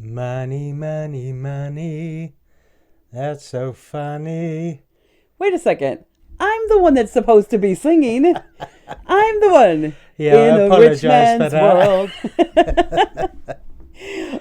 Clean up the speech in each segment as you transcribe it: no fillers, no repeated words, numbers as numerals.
Money, money, money. That's so funny. Wait a second. I'm the one that's supposed to be singing. I'm the one Yeah, in I a rich apologize for man's that. world.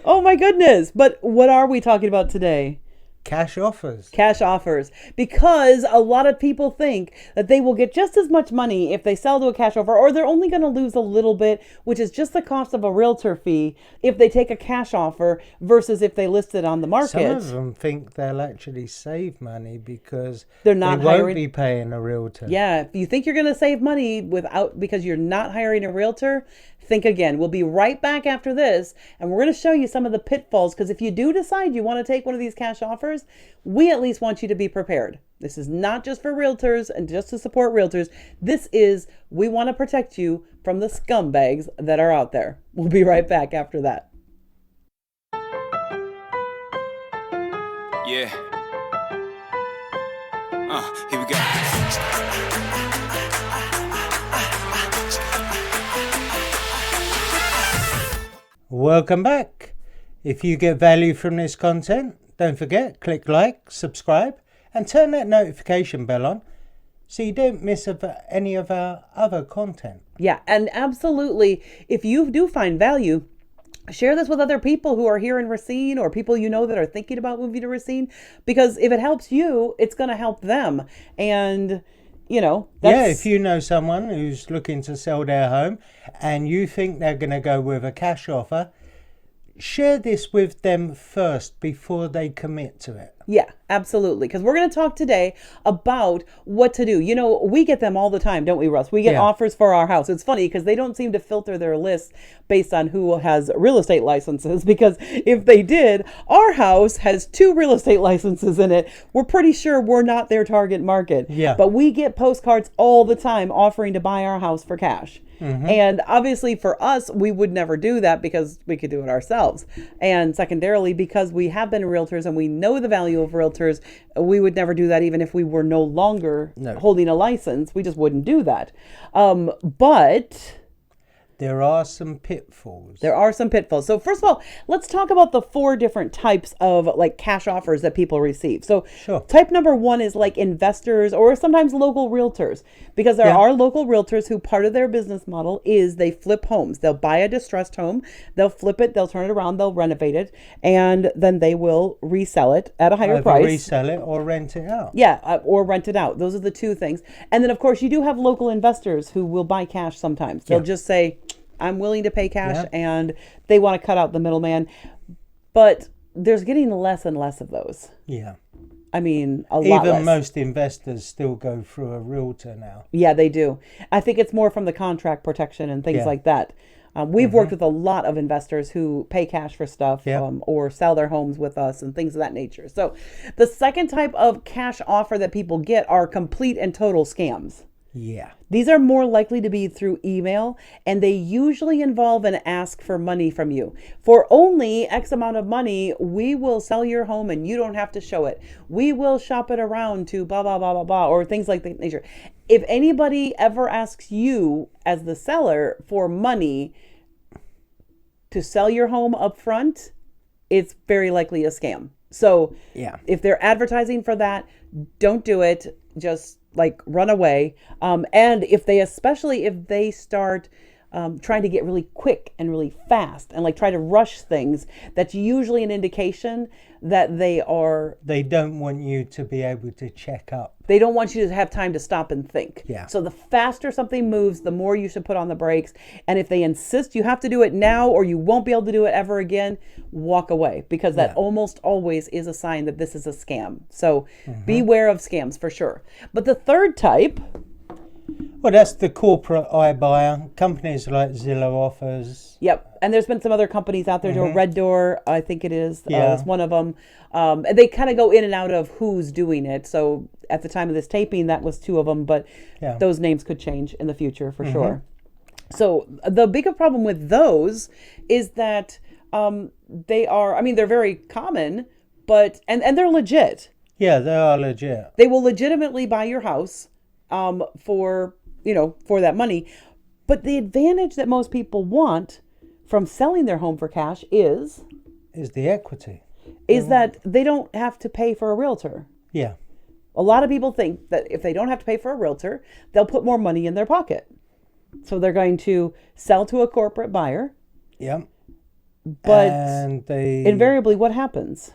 Oh my goodness. But what are we talking about today? Cash offers. Cash offers. Because a lot of people think that they will get just as much money if they sell to a cash offer, or they're only going to lose a little bit, which is just the cost of a realtor fee if they take a cash offer versus if they list it on the market. Some of them think they'll actually save money because They're not they won't hiring. be paying a realtor. Yeah, if you think you're going to save money because you're not hiring a realtor, think again. We'll be right back after this, and we're going to show you some of the pitfalls, because if you do decide you want to take one of these cash offers, we at least want you to be prepared. This is not just for realtors and just to support realtors. We want to protect you from the scumbags that are out there. We'll be right back after that. Yeah. Here we go. Welcome back. If you get value from this content, don't forget, click like, subscribe, and turn that notification bell on so you don't miss any of our other content. Yeah, and absolutely, if you do find value, share this with other people who are here in Racine, or people you know that are thinking about moving to Racine, because if it helps you, it's going to help them. And if you know someone who's looking to sell their home and you think they're going to go with a cash offer, share this with them first before they commit to it. Yeah, absolutely. Because we're going to talk today about what to do. We get them all the time, don't we, Russ? We get offers for our house. It's funny because they don't seem to filter their lists based on who has real estate licenses. Because if they did, our house has 2 real estate licenses in it. We're pretty sure we're not their target market. Yeah. But we get postcards all the time offering to buy our house for cash. Mm-hmm. And obviously for us, we would never do that because we could do it ourselves. And secondarily, because we have been realtors and we know the value of realtors, we would never do that even if we were no longer holding a license. We just wouldn't do that. But there are some pitfalls. So first of all, let's talk about the 4 different types of cash offers that people receive. So type number 1 is investors or sometimes local realtors, because there are local realtors who part of their business model is they flip homes. They'll buy a distressed home, they'll flip it, they'll turn it around, they'll renovate it, and then they will resell it at a higher price. Resell it or rent it out. Yeah, or rent it out. Those are the 2 things. And then of course you do have local investors who will buy cash sometimes. They'll just say, I'm willing to pay cash, and they want to cut out the middleman. But there's getting less and less of those. Yeah. I mean, a lot less. Even most investors still go through a realtor now. Yeah, they do. I think it's more from the contract protection and things like that. We've worked with a lot of investors who pay cash for stuff or sell their homes with us and things of that nature. So the second type of cash offer that people get are complete and total scams. Yeah. These are more likely to be through email, and they usually involve an ask for money from you. For only X amount of money, we will sell your home and you don't have to show it. We will shop it around to blah, blah, blah, blah, blah, or things like that nature. If anybody ever asks you as the seller for money to sell your home up front, it's very likely a scam. So if they're advertising for that, don't do it. Just run away. And if they start trying to get really quick and really fast and try to rush things, that's usually an indication that they don't want you to be able to check up. They don't want you to have time to stop and think. Yeah. So the faster something moves, the more you should put on the brakes. And if they insist you have to do it now or you won't be able to do it ever again, walk away, because that almost always is a sign that this is a scam. So beware of scams for sure. But the third type... Well, that's the corporate iBuyer. Companies like Zillow Offers. Yep. And there's been some other companies out there doing Red Door, I think it is. It's one of them. And they kind of go in and out of who's doing it. So at the time of this taping, that was 2 of them. But those names could change in the future for sure. So the bigger problem with those is that they're very common, but and they're legit. Yeah, they are legit. They will legitimately buy your house for that money. But the advantage that most people want from selling their home for cash is is the equity. is that they don't have to pay for a realtor. Yeah. A lot of people think that if they don't have to pay for a realtor, they'll put more money in their pocket. So they're going to sell to a corporate buyer. Yeah. But and invariably, what happens?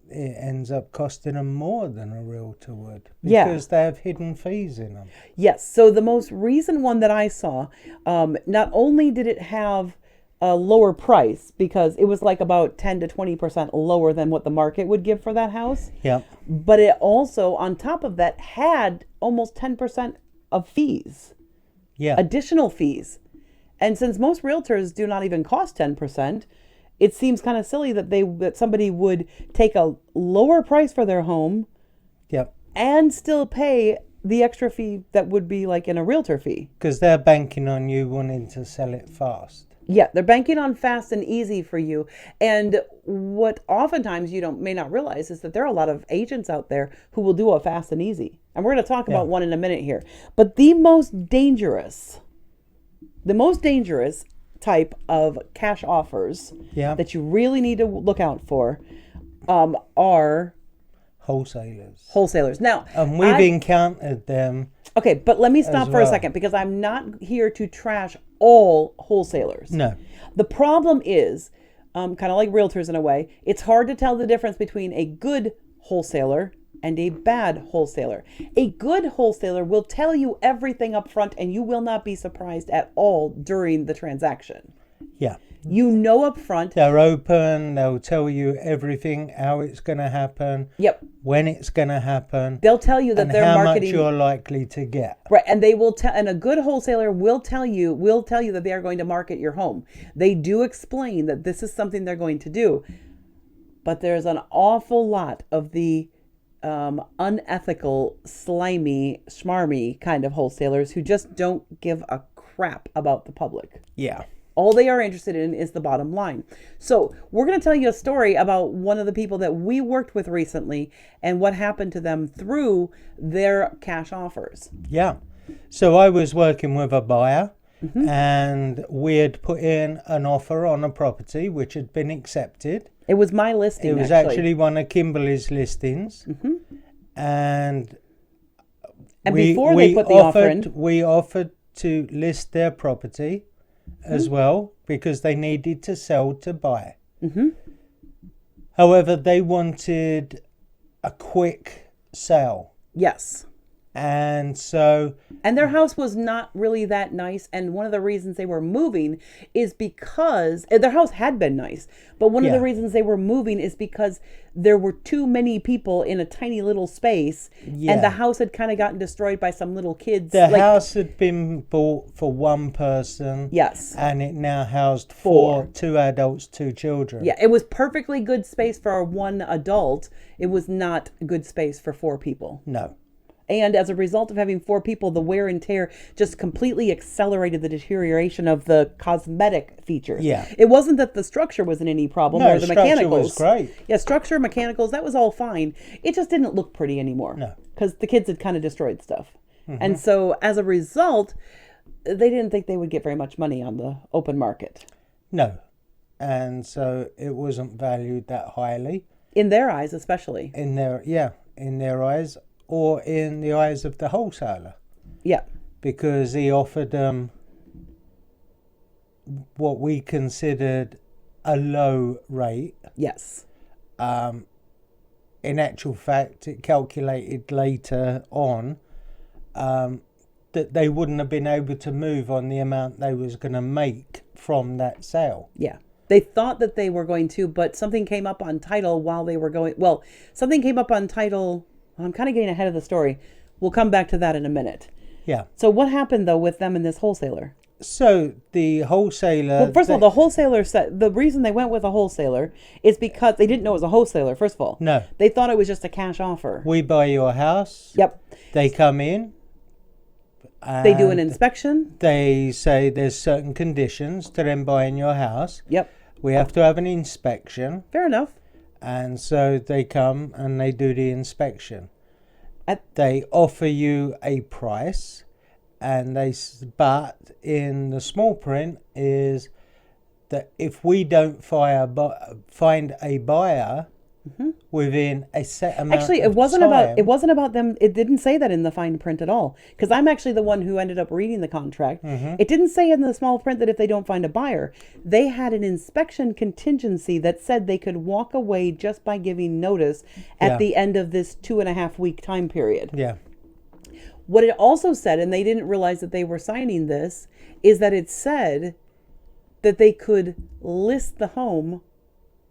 It ends up costing them more than a realtor would Yeah. because they have hidden fees in them. Yes. So the most recent one that I saw, not only did it have a lower price because it was like about 10 to 20% lower than what the market would give for that house, Yeah. but it also, on top of that, had almost 10% of fees, Yeah. additional fees. And since most realtors do not even cost 10%, it seems kind of silly that somebody would take a lower price for their home Yep. and still pay the extra fee that would be like in a realtor fee. Because they're banking on you wanting to sell it fast. Yeah, they're banking on fast and easy for you. And what oftentimes you may not realize is that there are a lot of agents out there who will do a fast and easy. And we're going to talk about one in a minute here. But the most dangerous type of cash offers that you really need to look out for are wholesalers. Now, And we've encountered them. okay, but let me stop for a second because I'm not here to trash all wholesalers. No. The problem is, kind of like realtors in a way, it's hard to tell the difference between a good wholesaler and a bad wholesaler. A good wholesaler will tell you everything up front and you will not be surprised at all during the transaction. Yeah. You know up front. They're open. They'll tell you everything, how it's going to happen. Yep. When it's going to happen. They'll tell you that and they're how marketing. much you're likely to get. Right, and they will tell, and a good wholesaler will tell you that they are going to market your home. They do explain that this is something they're going to do, but there's an awful lot of the unethical, slimy, schmarmy kind of wholesalers who just don't give a crap about the public. Yeah. All they are interested in is the bottom line. So we're going to tell you a story about one of the people that we worked with recently and what happened to them through their cash offers. Yeah. So I was working with a buyer and we had put in an offer on a property which had been accepted. It was my listing. It was actually one of Kimberly's listings. And before they put the offer in, we offered to list their property as well because they needed to sell to buy. However, they wanted a quick sale. Yes. And their house was not really that nice. And one of the reasons they were moving is because their house had been nice. But one of the reasons they were moving is because there were too many people in a tiny little space. Yeah. And the house had kind of gotten destroyed by some little kids. The house had been bought for one person. Yes. And it now housed two adults, 2 children. Yeah, it was perfectly good space for one adult. It was not good space for 4 people. No. And as a result of having 4 people, the wear and tear just completely accelerated the deterioration of the cosmetic features. Yeah. It wasn't that the structure was in any problem or the structure mechanicals. was great. Yeah, structure, mechanicals, that was all fine. It just didn't look pretty anymore. No. Because the kids had kind of destroyed stuff. And so as a result, they didn't think they would get very much money on the open market. No. And so it wasn't valued that highly. In their eyes, especially. In their eyes. Or in the eyes of the wholesaler. Yeah. Because he offered them what we considered a low rate. Yes. In actual fact, it calculated later on that they wouldn't have been able to move on the amount they was going to make from that sale. Yeah. They thought that they were going to, but something came up on title while they were going. Well, something came up on title. I'm kind of getting ahead of the story. We'll come back to that in a minute. Yeah. So what happened, though, with them and this wholesaler? So the wholesaler... Well, first of all, the wholesaler said the reason they went with a wholesaler is because they didn't know it was a wholesaler, first of all. No. They thought it was just a cash offer. We buy your house. Yep. They come in. They do an inspection. They say there's certain conditions to them buying your house. Yep. We have to have an inspection. Fair enough. And so they come and they do the inspection. They offer you a price, but in the small print is that if we don't find a buyer within a set amount Actually, of time, it wasn't about them. It didn't say that in the fine print at all. Because I'm actually the one who ended up reading the contract. It didn't say in the small print that if they don't find a buyer, they had an inspection contingency that said they could walk away just by giving notice at the end of this 2.5 week time period. Yeah. What it also said, and they didn't realize that they were signing this, is that it said that they could list the home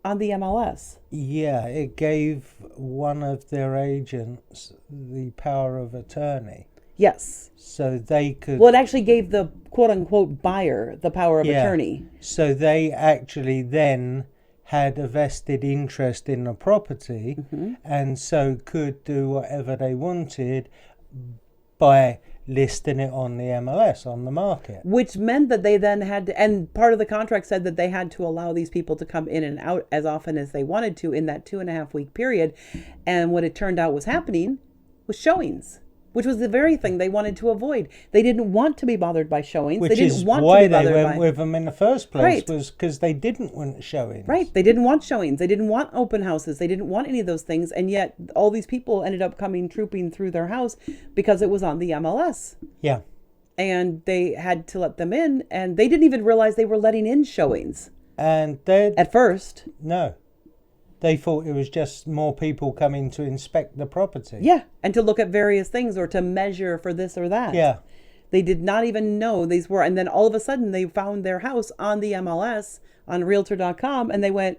on the MLS. Yeah, it gave one of their agents the power of attorney. Yes. So they could... Well, it actually gave the quote-unquote buyer the power of attorney. So they actually then had a vested interest in the property and so could do whatever they wanted by listing it on the MLS, on the market. Which meant that they then had to, and part of the contract said that they had to allow these people to come in and out as often as they wanted to in that 2.5 week period. And what it turned out was happening was showings, which was the very thing they wanted to avoid. They didn't want to be bothered by showings. Which they didn't is want why to be they bothered went with them in the first place, was because they didn't want showings. Right. They didn't want showings. They didn't want open houses. They didn't want any of those things. And yet all these people ended up trooping through their house because it was on the MLS. Yeah. And they had to let them in, and they didn't even realize they were letting in showings. And they... At first. No. They thought it was just more people coming to inspect the property. Yeah, and to look at various things or to measure for this or that. Yeah. They did not even know these were, and then all of a sudden they found their house on the MLS on Realtor.com, and they went,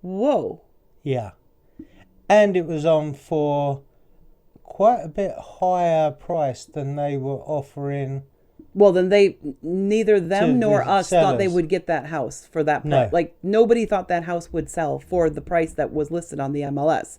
whoa. Yeah. And it was on for quite a bit higher price than they were offering. Well, then neither them nor us thought they would get that house for that price. No. Like, nobody thought that house would sell for the price that was listed on the MLS.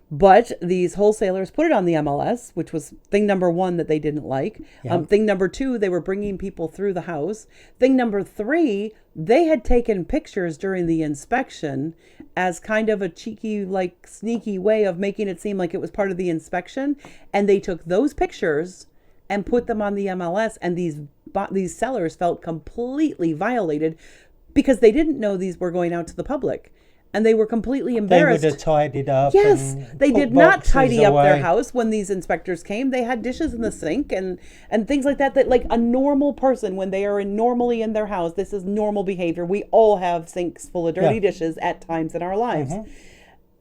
But these wholesalers put it on the MLS, which was thing number one that they didn't like. Yeah. Thing number two, they were bringing people through the house. Thing number three, they had taken pictures during the inspection as kind of a cheeky, like sneaky way of making it seem like it was part of the inspection. And they took those pictures and put them on the MLS, and these sellers felt completely violated because they didn't know these were going out to the public. And they were completely embarrassed. They would have tidied up. Yes, they did not tidy up away. their house when these inspectors came. They had dishes in the sink and things like that like a normal person, when they are normally in their house, this is normal behavior. We all have sinks full of dirty dishes at times in our lives.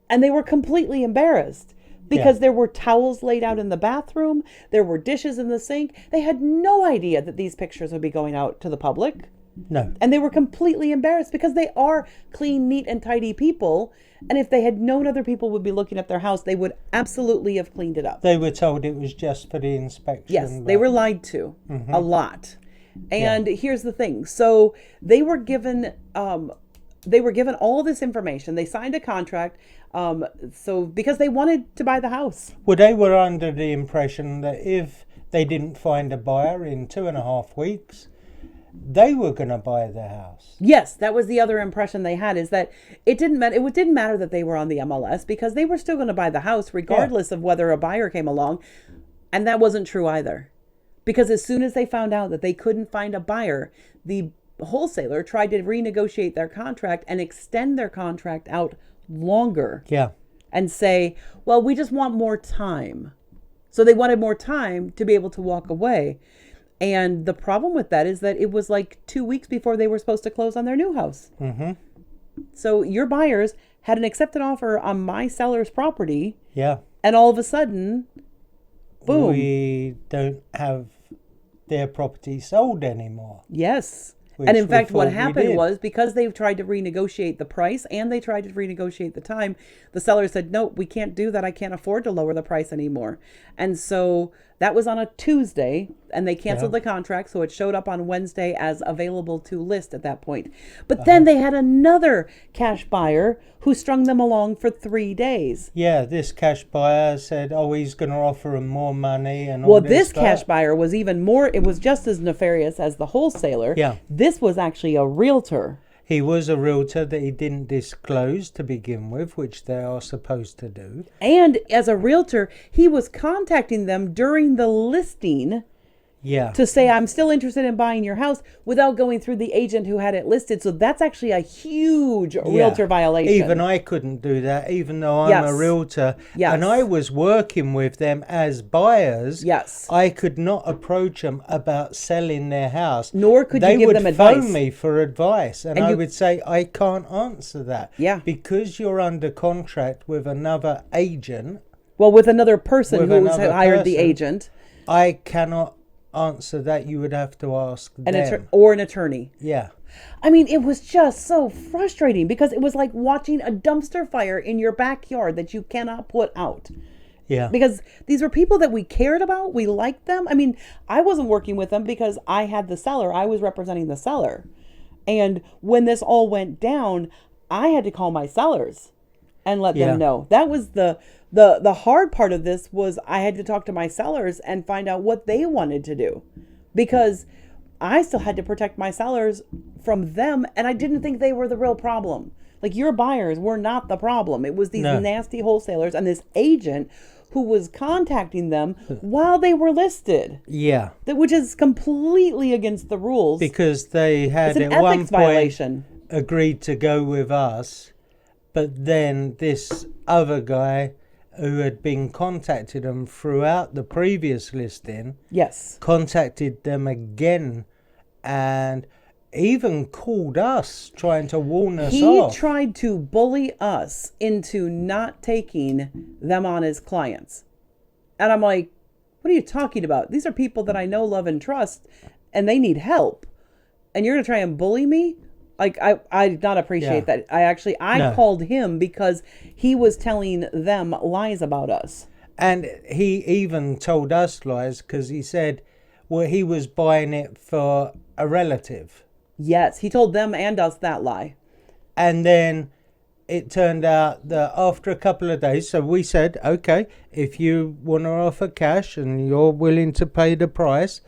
And they were completely embarrassed because there were towels laid out in the bathroom. There were dishes in the sink. They had no idea that these pictures would be going out to the public. No. And they were completely embarrassed because they are clean, neat, and tidy people. And if they had known other people would be looking at their house, they would absolutely have cleaned it up. They were told it was just for the inspection. Yes, they were lied to a lot. And here's the thing. So they were given all this information. They signed a contract. So because they wanted to buy the house. Well, they were under the impression that if they didn't find a buyer in 2.5 weeks, they were going to buy the house. Yes, that was the other impression they had, is that it didn't matter that they were on the MLS because they were still going to buy the house regardless of whether a buyer came along. And that wasn't true either. Because as soon as they found out that they couldn't find a buyer, the wholesaler tried to renegotiate their contract and extend their contract out longer. Yeah. And say, well, we just want more time. So they wanted more time to be able to walk away. And the problem with that is that it was like 2 weeks before they were supposed to close on their new house. So your buyers had an accepted offer on my seller's property. Yeah. And all of a sudden, boom. We don't have their property sold anymore. Yes. And in fact, what happened was, because they've tried to renegotiate the price and they tried to renegotiate the time, the seller said, no, we can't do that. I can't afford to lower the price anymore. And so that was on a Tuesday, and they canceled the contract. So it showed up on Wednesday as available to list at that point. But then they had another cash buyer who strung them along for 3 days. Yeah, this cash buyer said, oh, he's going to offer them more money. And Well, this cash buyer was even more, it was just as nefarious as the wholesaler. Yeah. This was actually a realtor. He was a realtor that he didn't disclose to begin with, which they are supposed to do. And as a realtor, he was contacting them during the listing Yeah. to say I'm still interested in buying your house without going through the agent who had it listed. So that's actually a huge realtor violation. Even I couldn't do that, even though I'm Yes. a realtor. Yes. And I was working with them as buyers. Yes. I could not approach them about selling their house. Nor could you give them They advice. would phone me for advice. And I would say, I can't answer that. Yeah. Because you're under contract with another agent. Well, with another person With who's another hired the person. agent. I cannot answer that. You would have to ask them. Or an attorney. Yeah. I mean, it was just so frustrating because it was like watching a dumpster fire in your backyard that you cannot put out. Yeah. Because these were people that we cared about. We liked them. I mean, I wasn't working with them because I had the seller. I was representing the seller. And when this all went down, I had to call my sellers and let them know. That was the hard part of this was I had to talk to my sellers and find out what they wanted to do. Because I still had to protect my sellers from them, and I didn't think they were the real problem. Like, your buyers were not the problem. It was these nasty wholesalers and this agent who was contacting them while they were listed. Yeah. Which is completely against the rules. Because they had It's an at one ethics point violation. agreed to go with us, but then this other guy who had been contacted them throughout the previous listing Yes. contacted them again and even called us trying to warn us off. He tried to bully us into not taking them on as clients. And I'm like, what are you talking about? These are people that I know, love, and trust, and they need help. And you're going to try and bully me? Like, I did not appreciate that. I called him because he was telling them lies about us. And he even told us lies because he said, well, he was buying it for a relative. Yes, he told them and us that lie. And then it turned out that after a couple of days, so we said, okay, if you want to offer cash and you're willing to pay the price,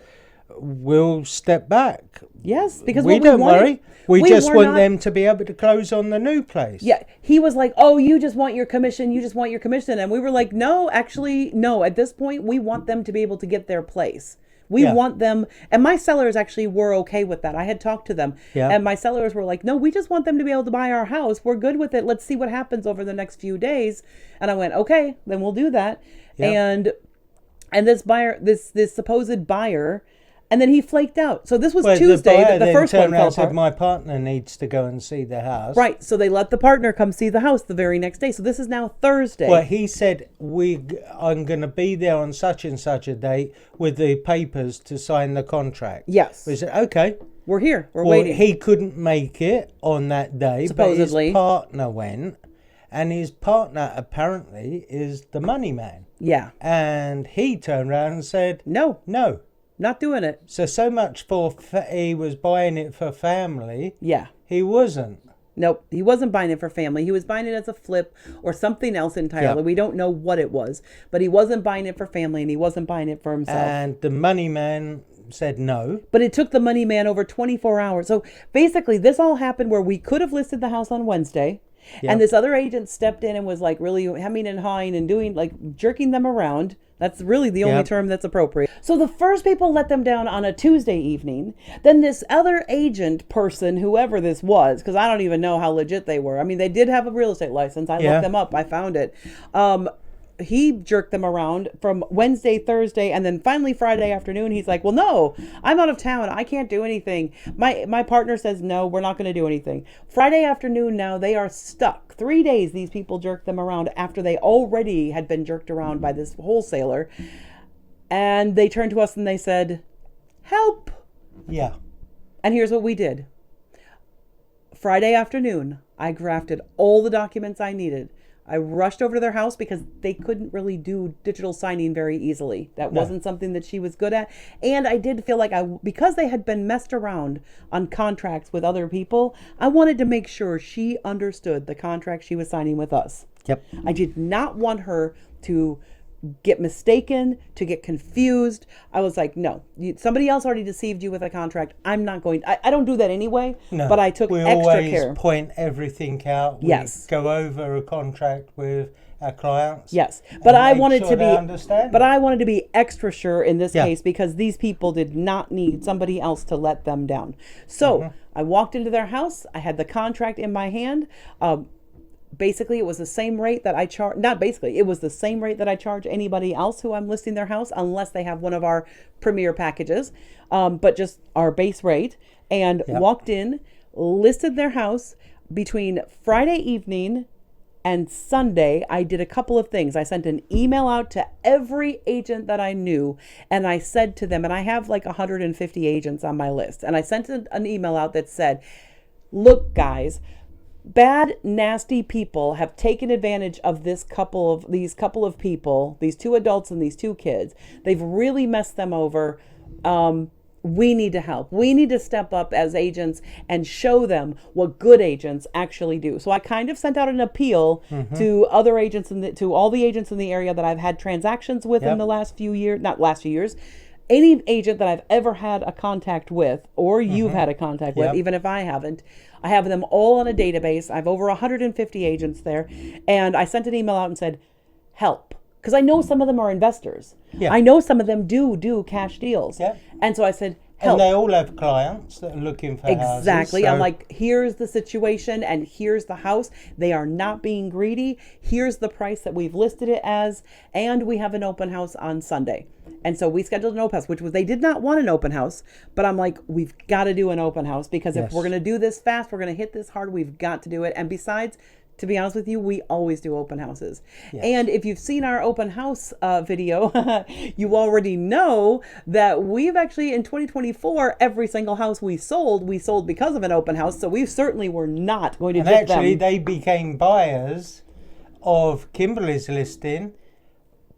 we'll step back. Yes, because we don't worry. We just want not, them to be able to close on the new place. Yeah, he was like, oh, you just want your commission. You just want your commission. And we were like, no, actually, no. At this point, we want them to be able to get their place. We want them. And my sellers actually were okay with that. I had talked to them. Yeah. And my sellers were like, no, we just want them to be able to buy our house. We're good with it. Let's see what happens over the next few days. And I went, okay, then we'll do that. Yeah. And this buyer, this supposed buyer, and then he flaked out. So this was Tuesday. The first one fell apart. Said, my partner needs to go and see the house. Right. So they let the partner come see the house the very next day. So this is now Thursday. Well, he said, I'm going to be there on such and such a date with the papers to sign the contract. Yes. We said, okay. We're here. We're waiting. He couldn't make it on that day. Supposedly. But his partner went. And his partner apparently is the money man. Yeah. And he turned around and said, No. Not doing it. So much for he was buying it for family. Yeah. He wasn't. Nope. He wasn't buying it for family. He was buying it as a flip or something else entirely. Yep. We don't know what it was. But he wasn't buying it for family and he wasn't buying it for himself. And the money man said no. But it took the money man over 24 hours. So basically this all happened where we could have listed the house on Wednesday. Yep. And this other agent stepped in and was like really hemming and hawing and doing like jerking them around. That's really the only term that's appropriate. So the first people let them down on a Tuesday evening. Then this other agent person, whoever this was, because I don't even know how legit they were. I mean, they did have a real estate license. I looked them up. I found it. He jerked them around from Wednesday, Thursday, and then finally Friday afternoon, he's like, well, no, I'm out of town. I can't do anything. My partner says, no, we're not going to do anything. Friday afternoon now, they are stuck. 3 days these people jerked them around after they already had been jerked around by this wholesaler. And they turned to us and they said, help. Yeah. And here's what we did. Friday afternoon, I drafted all the documents I needed. I rushed over to their house because they couldn't really do digital signing very easily. That wasn't something that she was good at. And I did feel like because they had been messed around on contracts with other people, I wanted to make sure she understood the contract she was signing with us. Yep. I did not want her to get mistaken, to get confused. I was like, no, somebody else already deceived you with a contract. I'm not going. I don't do that anyway. No, but I took we extra always care. point everything out. We Yes. go over a contract with our clients. Yes, but I wanted to be. Understand. But I wanted to be extra sure in this Yeah. case because these people did not need somebody else to let them down. So I walked into their house. I had the contract in my hand. Basically, it was the same rate that I charge. Not basically, it was the same rate that I charge anybody else who I'm listing their house, unless they have one of our premier packages, but just our base rate. And walked in, listed their house. Between Friday evening and Sunday, I did a couple of things. I sent an email out to every agent that I knew, and I said to them, and I have like 150 agents on my list, and I sent an email out that said, look, guys, bad, nasty people have taken advantage of these couple of people, these two adults and these two kids. They've really messed them over. We need to help. We need to step up as agents and show them what good agents actually do. So I kind of sent out an appeal to other agents to all the agents in the area that I've had transactions with in the last few years, not last few years. Any agent that I've ever had a contact with, or you've had a contact with, even if I haven't, I have them all on a database. I have over 150 agents there. And I sent an email out and said, help. Because I know some of them are investors. Yeah. I know some of them do cash deals. Yeah. And so I said, help. And they all have clients that are looking for houses. Exactly. So I'm like, here's the situation and here's the house. They are not being greedy. Here's the price that we've listed it as. And we have an open house on Sunday. And so we scheduled an open house, which was, they did not want an open house. But I'm like, we've got to do an open house because if we're going to do this fast, we're going to hit this hard, we've got to do it. And besides, to be honest with you, we always do open houses. Yes. And if you've seen our open house video, you already know that we've actually, in 2024, every single house we sold because of an open house. So we certainly were not going to and dip actually, them. they became buyers of Kimberly's listing.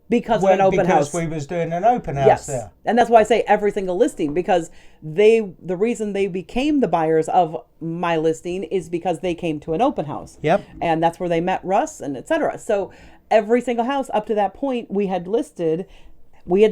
Because of an open house. Because we was doing an open house there. And that's why I say every single listing, because the reason they became the buyers of my listing is because they came to an open house. Yep. And that's where they met Russ and etc. So every single house up to that point we had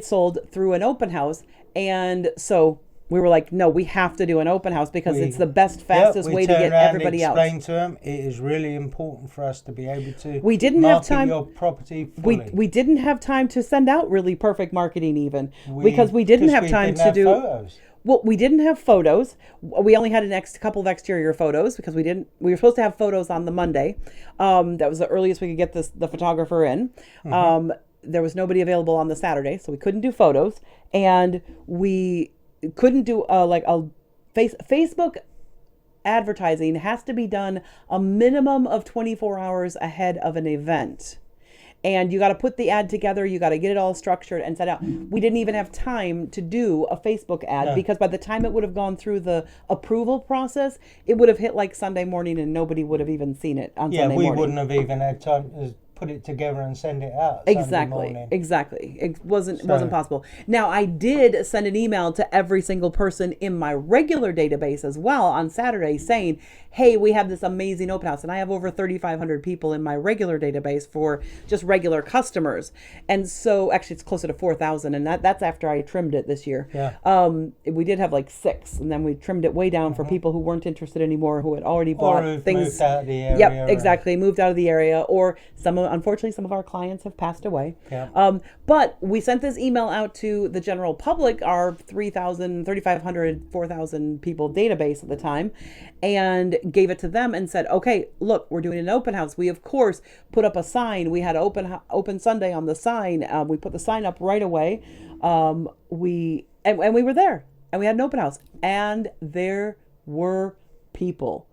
sold through an open house. And so we were like, no, we have to do an open house because it's the best, fastest way to get everybody out. Explain to them it is really important for us to be able to market your property fully. We didn't have time to send out really perfect marketing even because we didn't have time to do photos. Well, we didn't have photos. We only had a couple of exterior photos because we were supposed to have photos on the Monday. That was the earliest we could get the photographer in. There was nobody available on the Saturday, so we couldn't do photos, and we couldn't do Facebook advertising has to be done a minimum of 24 hours ahead of an event. And you got to put the ad together. You got to get it all structured and set out. We didn't even have time to do a Facebook ad because by the time it would have gone through the approval process, it would have hit like Sunday morning and nobody would have even seen it on Sunday morning. Yeah, we wouldn't have even had time to put it together and send it out. Exactly. It wasn't possible. Now, I did send an email to every single person in my regular database as well on Saturday saying, hey, we have this amazing open house. And I have over 3,500 people in my regular database for just regular customers. And so actually it's closer to 4,000. And that's after I trimmed it this year. Yeah. We did have like 6. And then we trimmed it way down for people who weren't interested anymore, who had already bought things. Moved out of the area. Yep, exactly. Moved out of the area. Or unfortunately, some of our clients have passed away. Yeah. But we sent this email out to the general public, our 3,000, 3,500, 4,000 people database at the time, and gave it to them and said, okay, look, we're doing an open house. We, of course, put up a sign. We had open Sunday on the sign. We put the sign up right away. We were there, and we had an open house. And there were people.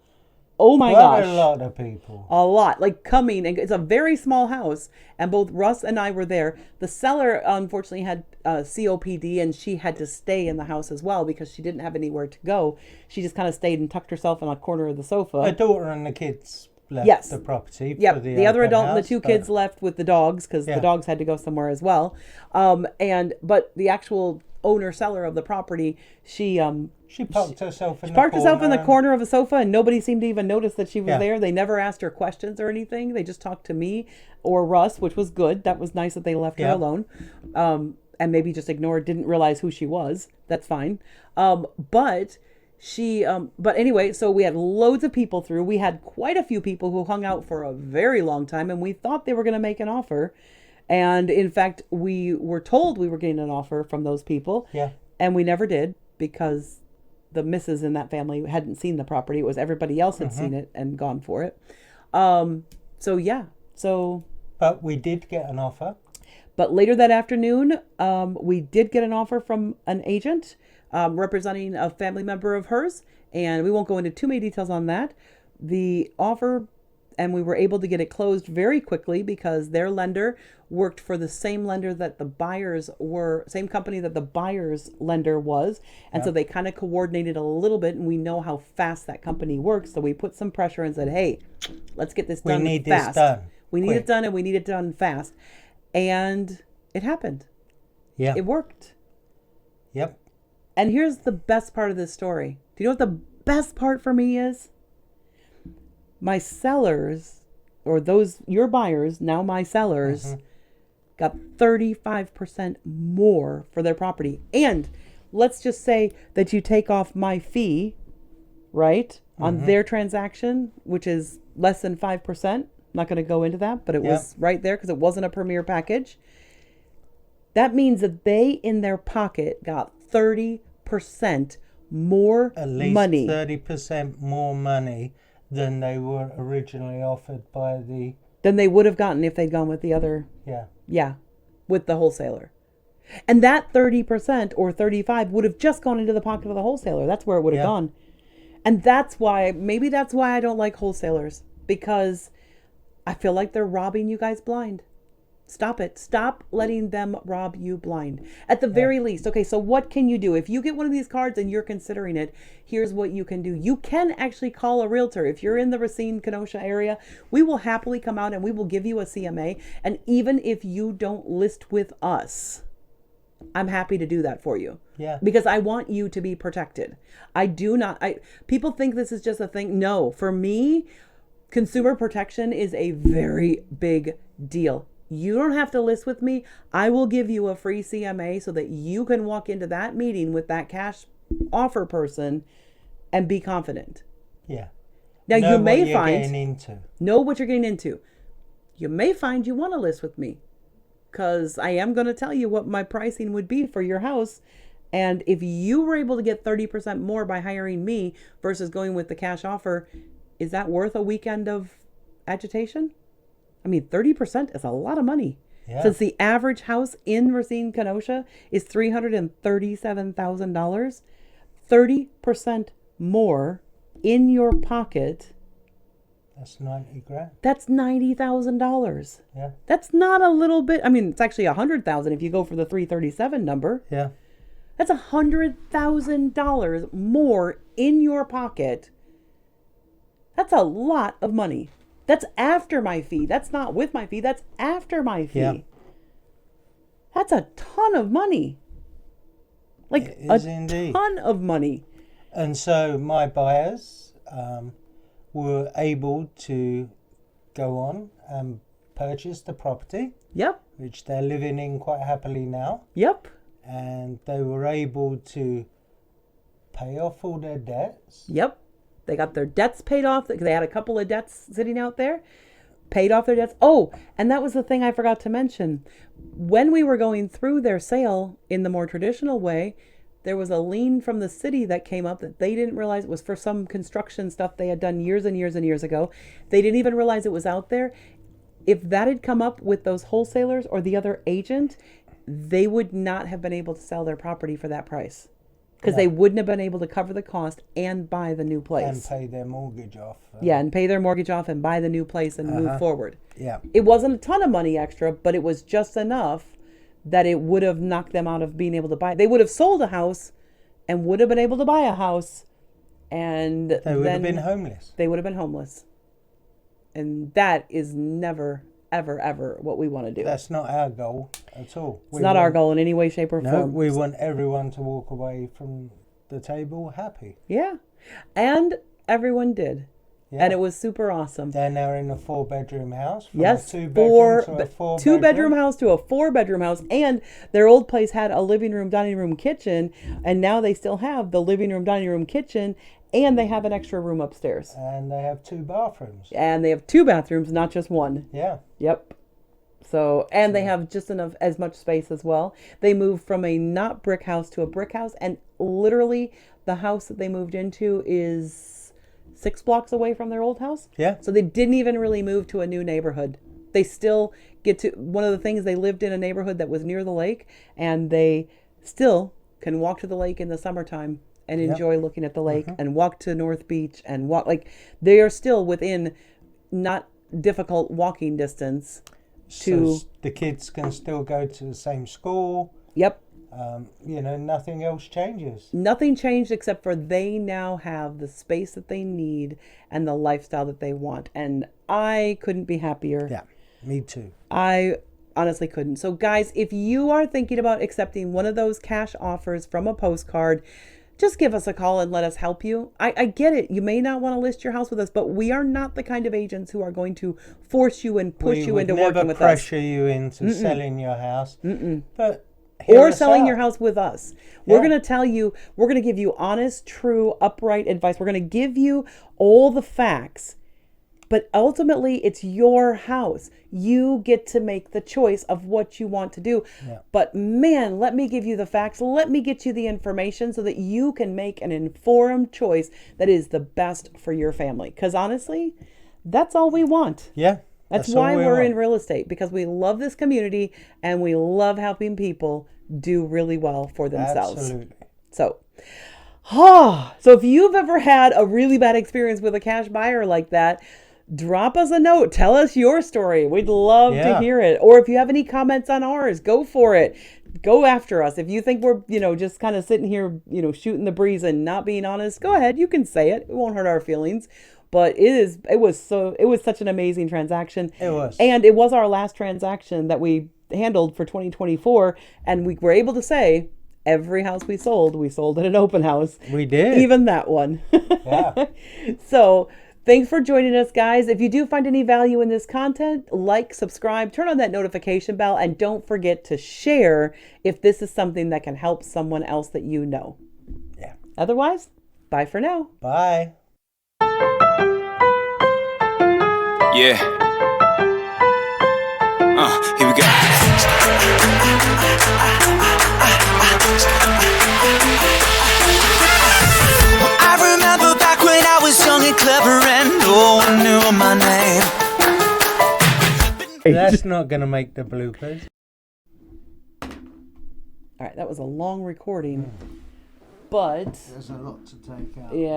Oh my gosh. A lot of people. A lot. Like coming. And it's a very small house. And both Russ and I were there. The seller, unfortunately, had COPD and she had to stay in the house as well because she didn't have anywhere to go. She just kind of stayed and tucked herself in a corner of the sofa. Her daughter and the kids left the property. Yep. For the other adult and the 2 kids left with the dogs because the dogs had to go somewhere as well. But the actual owner seller of the property, she parked herself in parked herself in the corner of a sofa, and nobody seemed to even notice that she was Yeah. there. They never asked her questions or anything. They just talked to me or Russ, which was good. That was nice that they left her Yeah. alone, and maybe just ignored, didn't realize who she was. That's fine. But anyway, so we had loads of people through. We had quite a few people who hung out for a very long time, and we thought they were going to make an offer. And in fact, we were told we were getting an offer from those people. Yeah. And we never did, because the missus in that family hadn't seen the property. It was everybody else had seen it and gone for it. But we did get an offer. But later that afternoon, we did get an offer from an agent representing a family member of hers. And we won't go into too many details on that. The offer, and we were able to get it closed very quickly because their lender worked for the same lender that the buyers were, same company that the buyer's lender was. And so they kind of coordinated a little bit, and we know how fast that company works. So we put some pressure and said, hey, let's get this done fast. We need this done. We need it done, and we need it done fast. And it happened. Yeah. It worked. Yep. And here's the best part of this story. Do you know what the best part for me is? My sellers, or those, your buyers, now my sellers, got 35% more for their property. And let's just say that you take off my fee, right, on their transaction, which is less than 5%. I'm not going to go into that, but it was right there because it wasn't a premier package. That means that they, in their pocket, got 30% more At least money. 30% more money than they were originally offered by the... Than they would have gotten if they'd gone with the other... Yeah. With the wholesaler. And that 30% or 35% would have just gone into the pocket of the wholesaler. That's where it would have gone. And maybe that's why I don't like wholesalers. Because I feel like they're robbing you guys blind. Stop it. Stop letting them rob you blind. At the very least. Okay, so what can you do? If you get one of these cards and you're considering it, here's what you can do. You can actually call a realtor. If you're in the Racine, Kenosha area, we will happily come out and we will give you a CMA. And even if you don't list with us, I'm happy to do that for you. Yeah. Because I want you to be protected. People think this is just a thing. No, for me, consumer protection is a very big deal. You don't have to list with me. I will give you a free CMA so that you can walk into that meeting with that cash offer person and be confident. Yeah. Now know you may what you're find getting into. Know what you're getting into. You may find you want to list with me, because I am going to tell you what my pricing would be for your house. And if you were able to get 30% more by hiring me versus going with the cash offer, is that worth a weekend of agitation? I mean, 30% is a lot of money. Yeah. Since the average house in Racine, Kenosha is $337,000, 30% more in your pocket. That's 90 grand. That's $90,000. Yeah. That's not a little bit. I mean, it's actually $100,000 if you go for the 337 number. Yeah. That's $100,000 more in your pocket. That's a lot of money. That's after my fee. That's not with my fee. That's after my fee. Yeah. That's a ton of money. Like It is a indeed. ton of money. And so my buyers were able to go on and purchase the property, Yep. which they're living in quite happily now. Yep. And they were able to pay off all their debts. Yep. They got their debts paid off. They had a couple of debts sitting out there. Paid off their debts. Oh, and that was the thing I forgot to mention. When we were going through their sale in the more traditional way, there was a lien from the city that came up that they didn't realize it was for some construction stuff they had done years and years and years ago. They didn't even realize it was out there. If that had come up with those wholesalers or the other agent, they would not have been able to sell their property for that price. Because they wouldn't have been able to cover the cost and buy the new place. And pay their mortgage off. Yeah, and pay their mortgage off and buy the new place and move forward. Yeah. It wasn't a ton of money extra, but it was just enough that it would have knocked them out of being able to buy. They would have sold a house and would have been able to buy a house, and They would have been homeless. They would have been homeless. And that is never, ever, ever what we want to do. That's not our goal at all. It's not our goal in any way, shape, or No, form. we want everyone to walk away from the table happy. Yeah. And everyone did. Yeah. And it was super awesome. They're now in a 4-bedroom house. From Yes, a 2-bedroom to a 4-bedroom. 2-bedroom house to a 4-bedroom house. And their old place had a living room, dining room, kitchen. And now they still have the living room, dining room, kitchen. And they have an extra room upstairs. And they have 2 bathrooms. And they have 2 bathrooms, not just one. Yeah. Yep. So, and they have just enough, as much space as well. They moved from a not brick house to a brick house. And literally the house that they moved into is 6 blocks away from their old house. Yeah. So they didn't even really move to a new neighborhood. They still get to, one of the things, they lived in a neighborhood that was near the lake, and they still can walk to the lake in the summertime and enjoy looking at the lake and walk to North Beach and walk, like they are still within not difficult walking distance to. So the kids can still go to the same school. Yep. You know, nothing else changes. Nothing changed except for they now have the space that they need and the lifestyle that they want. And I couldn't be happier. Yeah, me too. I honestly couldn't. So guys, if you are thinking about accepting one of those cash offers from a postcard, just give us a call and let us help you. I get it. You may not want to list your house with us, but we are not the kind of agents who are going to force you and push you into working with us. We never pressure you into selling your house. But or selling your house with us. We're going to tell you, we're going to give you honest, true, upright advice. We're going to give you all the facts. But ultimately, it's your house. You get to make the choice of what you want to do. Yeah. But man, let me give you the facts. Let me get you the information so that you can make an informed choice that is the best for your family. Because honestly, that's all we want. Yeah. That's why we're in real estate, because we love this community and we love helping people do really well for themselves. Absolutely. So if you've ever had a really bad experience with a cash buyer like that, drop us a note. Tell us your story. We'd love to hear it. Or if you have any comments on ours, go for it. Go after us. If you think we're, just kind of sitting here, shooting the breeze and not being honest, go ahead. You can say it. It won't hurt our feelings. But it was such an amazing transaction. It was. And it was our last transaction that we handled for 2024. And we were able to say every house we sold at an open house. We did. Even that one. Yeah. So thanks for joining us, guys. If you do find any value in this content, like, subscribe, turn on that notification bell, and don't forget to share if this is something that can help someone else that you know. Yeah. Otherwise, bye for now. Bye. Yeah. Here we go. I remember back when I was young and clever and no one knew my name. That's not going to make the bloopers. All right, that was a long recording, but There's a lot to take out. yeah.